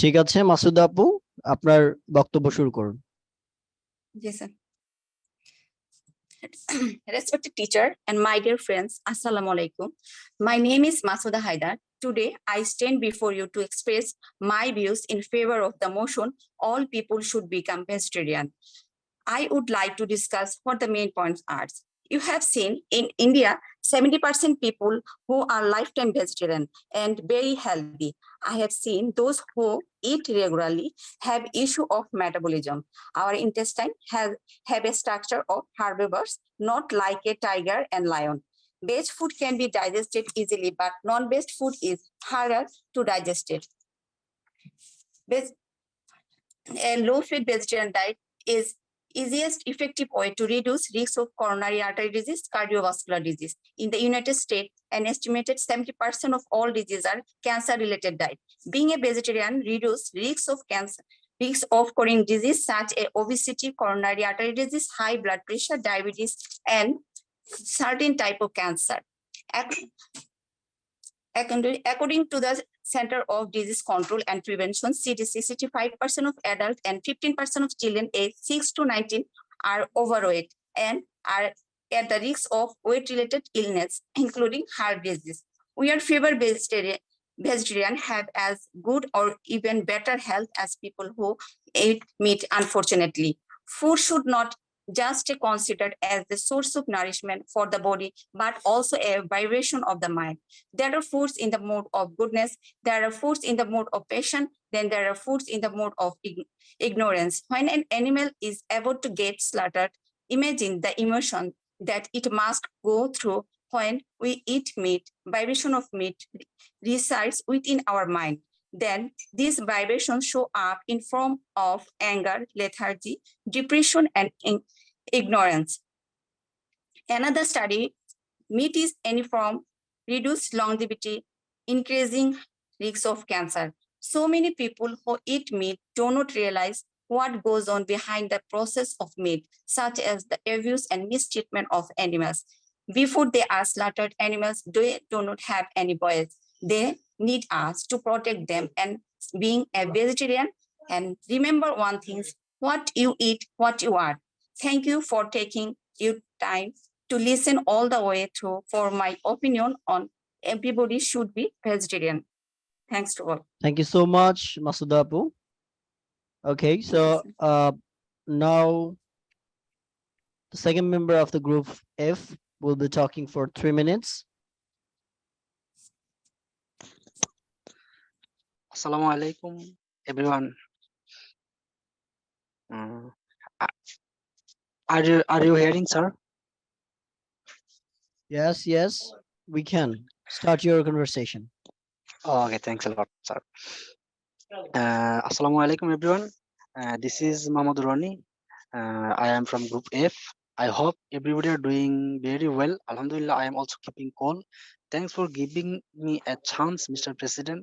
ঠিক আছে মাসুদ আপু, আপনার বক্তব্য শুরু করুন। Yes, sir. Respected teacher and my dear friends, Assalamu alaikum. My name is Masuda Haidar. Today, I stand before you to express my views in favor of the motion all people should become vegetarian. I would like to discuss what the main points are. You have seen in India, 70% people who are lifetime vegetarian and very healthy. I have seen those who eat regularly have issue of metabolism. Our intestine have a structure of herbivores, not like a tiger and lion. Veg food can be digested easily, but non-veg food is harder to digest it. A low-fat vegetarian diet is easiest effective way to reduce risk of coronary artery disease, cardiovascular disease. In the United States, an estimated 70% of all diseases are cancer-related diet. Being a vegetarian reduces risks of coronary disease such as obesity, coronary artery disease, high blood pressure, diabetes, and certain type of cancer. According to the Center of Disease Control and Prevention, CDC, 65% of adults and 15% of children aged 6 to 19 are overweight and are at the risk of weight-related illness, including heart disease. We are favor vegetarian have as good or even better health as people who eat meat, unfortunately. Food should not just considered as the source of nourishment for the body, but also a vibration of the mind. There are foods in the mode of goodness, there are foods in the mode of passion, then there are foods in the mode of ignorance. When an animal is about to get slaughtered, imagine the emotion that it must go through when we eat meat. Vibration of meat resides within our mind. Then these vibrations show up in form of anger, lethargy, depression, and ignorance. Another study, meat is any form, reduce longevity, increasing risks of cancer. So many people who eat meat do not realize what goes on behind the process of meat, such as the abuse and mistreatment of animals. Before they are slaughtered, animals do not have any voice. They need us to protect them. And being a vegetarian, and remember one thing, what you eat, what you are. Thank you for taking your time to listen all the way through for my opinion on everybody should be vegetarian. Thanks to all. Thank you so much, Masud Apu. Okay, so now the second member of the group F will be talking for 3 minutes. Assalamu alaikum, everyone. Are you hearing, sir? Yes, we can start your conversation. Okay, thanks a lot, sir. Assalamu alaikum, everyone. This is Mahmoud Rani. I am from Group F. I hope everybody are doing very well. Alhamdulillah, I am also keeping cool. Thanks for giving me a chance, Mr. President.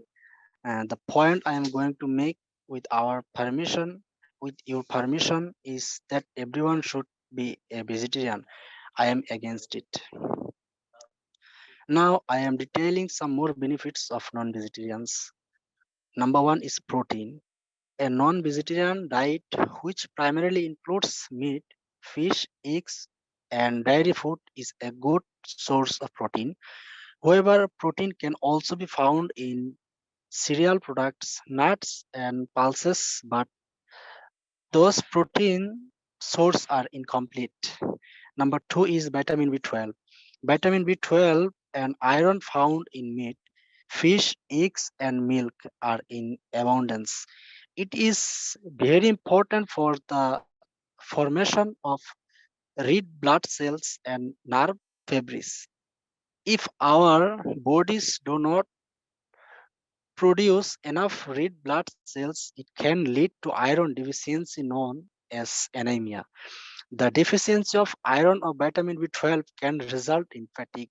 The point I am going to make with your permission, is that everyone should be a vegetarian. I am against it. Now I am detailing some more benefits of non-vegetarians. Number one is protein. A non-vegetarian diet which primarily includes meat, fish, eggs, and dairy food is a good source of protein. However, protein can also be found in cereal products, nuts, and pulses, but those protein sources are incomplete. Number two is vitamin B12. Vitamin B12 and iron found in meat, fish, eggs, and milk are in abundance. It is very important for the formation of red blood cells and nerve fibers. If our bodies do not produce enough red blood cells, it can lead to iron deficiency known as anemia. The deficiency of iron or vitamin B12 can result in fatigue.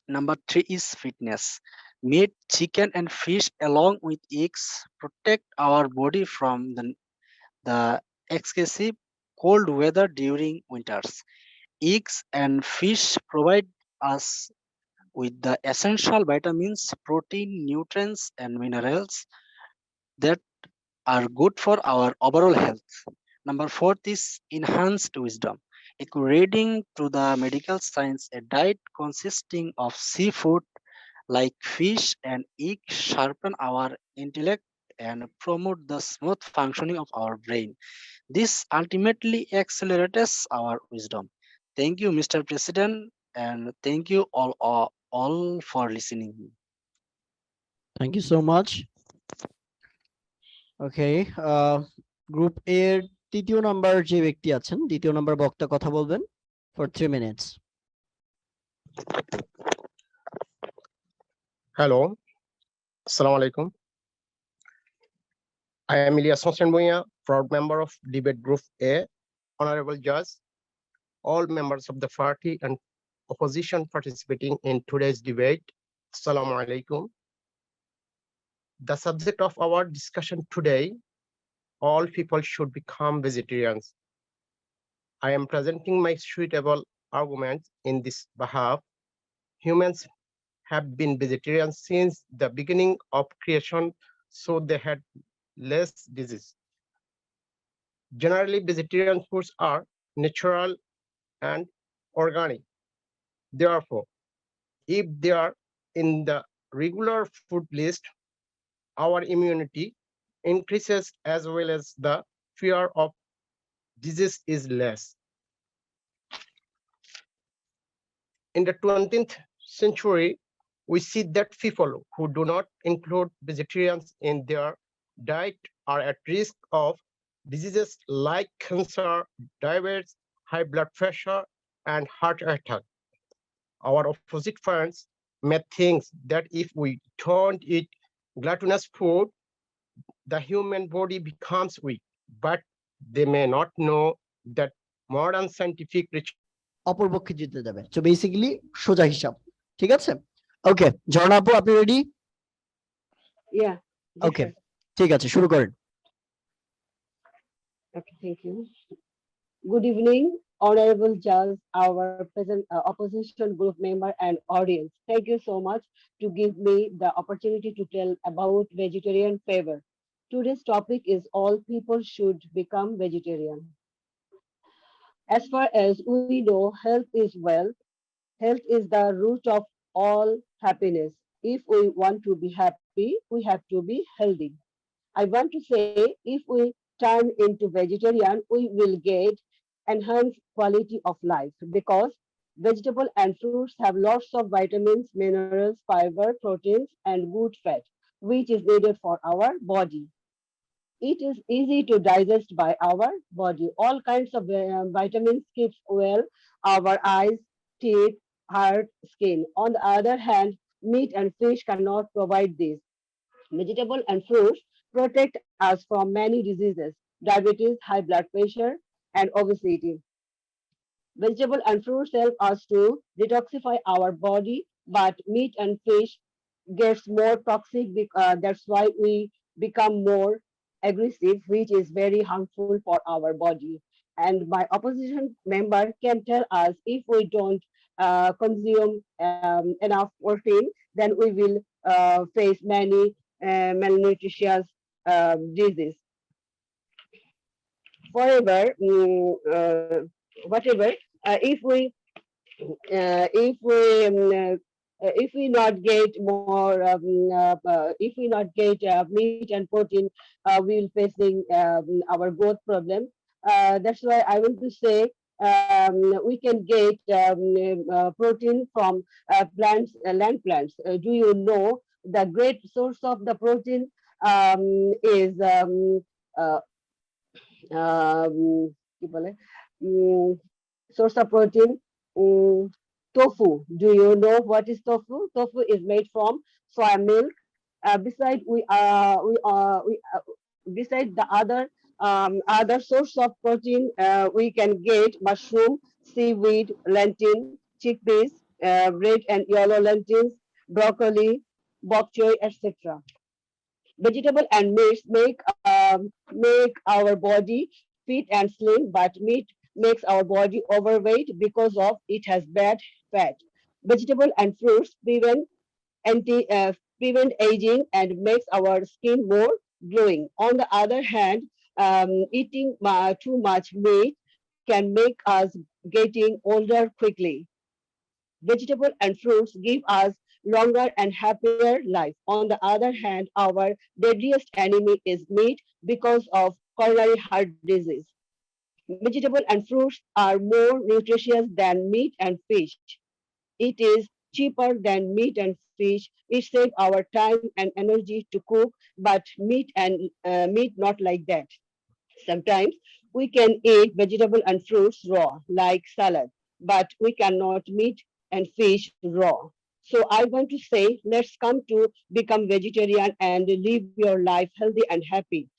Number three is fitness. Meat, chicken, and fish, along with eggs, protect our body from the excessive cold weather during winters. Eggs and fish provide us with the essential vitamins, protein, nutrients, and minerals that are good for our overall health. Number fourth is enhanced wisdom. According to the medical science, a diet consisting of seafood like fish and egg sharpen our intellect and promote the smooth functioning of our brain. This ultimately accelerates our wisdom. Thank you, Mr. President, and thank you all for listening. Thank you so much. Okay, group এ এর তৃতীয় number যে ব্যক্তি আছেন, দ্বিতীয় number বক্তা কথা বলবেন for 3 minutes. Hello, Assalamu alaikum. I am Ilyas Hossain Bhuiya, proud member of Debate Group A, Honorable Judge, all members of the party and opposition participating in today's debate. Assalamu alaikum. The subject of our discussion today, all people should become vegetarians. I am presenting my suitable arguments in this behalf. Humans have been vegetarians since the beginning of creation, so they had less disease. Generally, vegetarian foods are natural and organic. Therefore, if they are in the regular food list, our immunity increases as well as the fear of disease is less. In the 20th century, we see that people who do not include vegetarians in their diet are at risk of diseases like cancer, diabetes, high blood pressure, and heart attack. Our opposite friends may think that if we don't eat gluttonous food, the human body becomes weak, but they may not know that modern scientific research অপরপক্ষে জিতে যাবে, so basically সোজা হিসাব, ঠিক আছে? ওকে, ঝর্ণা আপু আপনি ready? Yeah. ওকে, ঠিক আছে, শুরু করেন। Okay, thank you. Good evening, Honorable Judge, our present opposition group member and audience. Thank you so much to give me the opportunity to tell about vegetarian favor. Today's topic is all people should become vegetarian. As far as we know, health is wealth. Health is the root of all happiness. If we want to be happy, we have to be healthy. I want to say if we turn into vegetarian, we will get enhanced quality of life because vegetable and fruits have lots of vitamins, minerals, fiber, proteins, and good fat, which is needed for our body. It is easy to digest by our body. All kinds of vitamins keeps well our eyes, teeth, heart, skin. On the other hand, meat and fish cannot provide this. Vegetable and fruits protect us from many diseases, diabetes, high blood pressure, and obesity. Vegetable and fruits help us to detoxify our body, but meat and fish gets more toxic. That's why we become more aggressive, which is very harmful for our body. And my opposition member can tell us if we don't consume enough protein, then we will face many malnutritious disease. Forever, whatever, if we not get more, if we not get meat and protein, we will facing our growth problem. That's why I want to say we can get protein from plants, land plants. Do you know the great source of the protein is কি বলে source of protein, tofu. Do you know what is tofu? Tofu is made from soy milk. Beside the other source of protein, we can get mushroom, seaweed, lentil, chickpeas, red and yellow lentils, broccoli, bok choy, etc. Vegetable and meats make our body fit and slim, but meat makes our body overweight because of it has bad fat. Vegetable and fruits prevent aging and makes our skin more glowing. On the other hand, eating too much meat can make us getting older quickly. Vegetable and fruits give us longer and happier life. On the other hand, our deadliest enemy is meat because of coronary heart disease. Vegetable and fruits are more nutritious than meat and fish. It is cheaper than meat and fish. It saves our time and energy to cook, but meat not like that. Sometimes we can eat vegetable and fruits raw, like salad, but we cannot meat and fish raw. So I want to say, let's come to become vegetarian and live your life healthy and happy.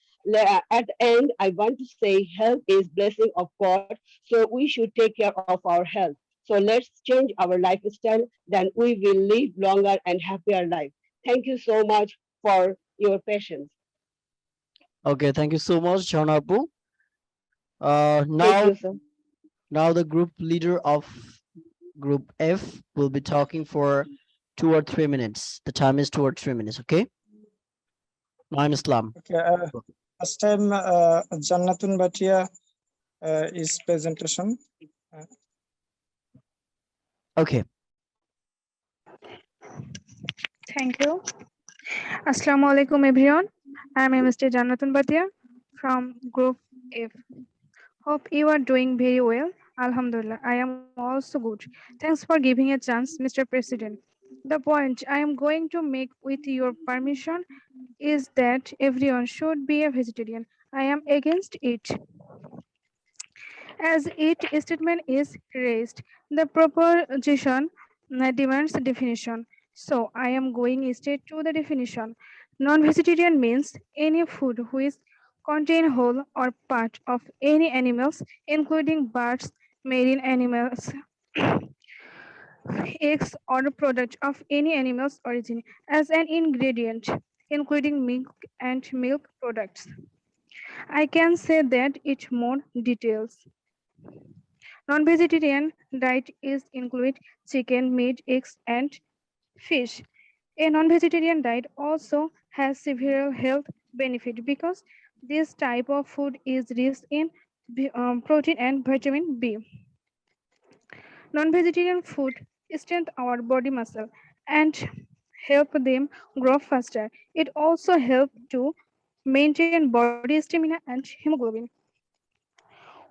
At the end, I want to say health is blessing of God, so we should take care of our health. So let's change our lifestyle, then we will live longer and happier life. Thank you so much for your patience. Okay, thank you so much, Jhanna Apu. Thank Now, you, sir. now the group leader of group F will be talking for 2 or 3 minutes. The time is 2 or 3 minutes. Okay. I'm Islam. Okay, first time Jannatun Bhatia is presentation. Okay. Thank you. Assalamu alaikum everyone. I am Mr. Jannatun Bhatia from Group F. Hope you are doing very well. Alhamdulillah, I am also good. Thanks for giving a chance, Mr. President. The point I am going to make with your permission is that everyone should be a vegetarian. I am against it. As its statement is raised, the proposition demands definition. So I am going straight to the definition. Non-vegetarian means any food which contain whole or part of any animals, including birds, marine animals, eggs, or product of any animal's origin as an ingredient, including milk and milk products. I can say that it more details. Non-vegetarian diet is include chicken, meat, eggs, and fish. A non-vegetarian diet also has several health benefits because this type of food is rich in protein and vitamin B. Non-vegetarian food strengthens our body muscle and help them grow faster. It also helps to maintain body stamina and hemoglobin.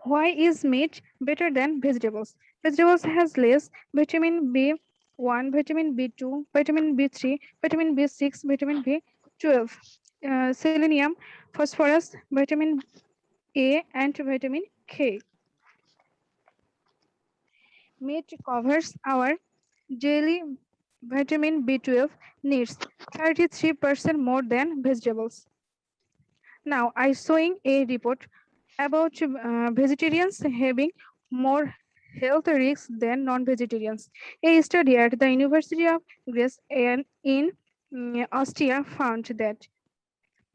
Why is meat better than vegetables? Vegetables has less vitamin B1, vitamin B2, vitamin B3, vitamin B6, vitamin B12, selenium, phosphorus, vitamin A, and vitamin K. Meat covers our daily vitamin B12 needs 33% more than vegetables. Now, I showing a report about vegetarians having more health risks than non-vegetarians. A study at the University of Graz and in Austria found that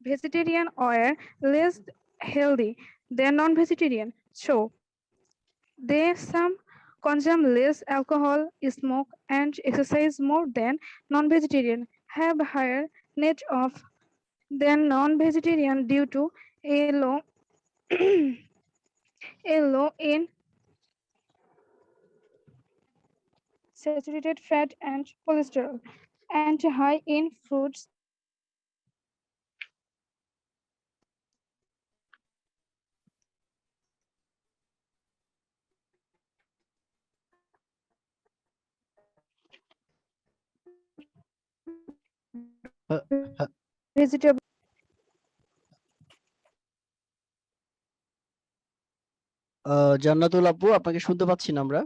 vegetarians are less healthy than non-vegetarian. So they some consume less alcohol, smoke, and exercise more than non-vegetarian, have higher net of than non-vegetarian due to a low a low in saturated fat and cholesterol, and high in fruits. Uh, uh, Vegetable. জান্নাতুল আপু, আপনাকে শুনতে পাচ্ছি না আমরা।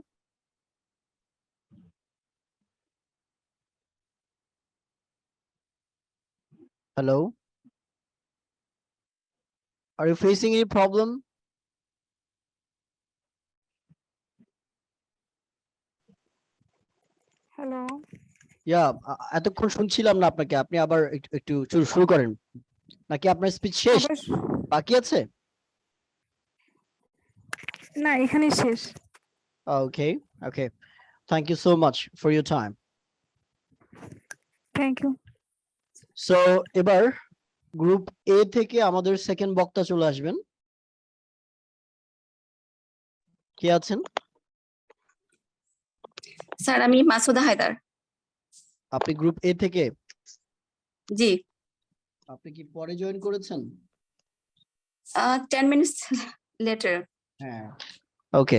Hello? Are you facing any problem? Hello. এতক্ষণ শুনছিলাম না আপনাকে, আপনি আবার একটু শুরু করেন, নাকি আপনার স্পিচ শেষ, বাকি আছে? না, এখানে শেষ। Okay, okay. Thank you so much for your time. Thank you. So এবার গ্রুপ এ থেকে আমাদের সেকেন্ড বক্তা চলে আসবেন। কে আছেন? স্যার আমি মাসুদা হায়দার। আপনি গ্রুপ এ থেকে? জি, আপনি কি পরে জয়েন করেছেন? 10 minutes later. হ্যাঁ, ওকে।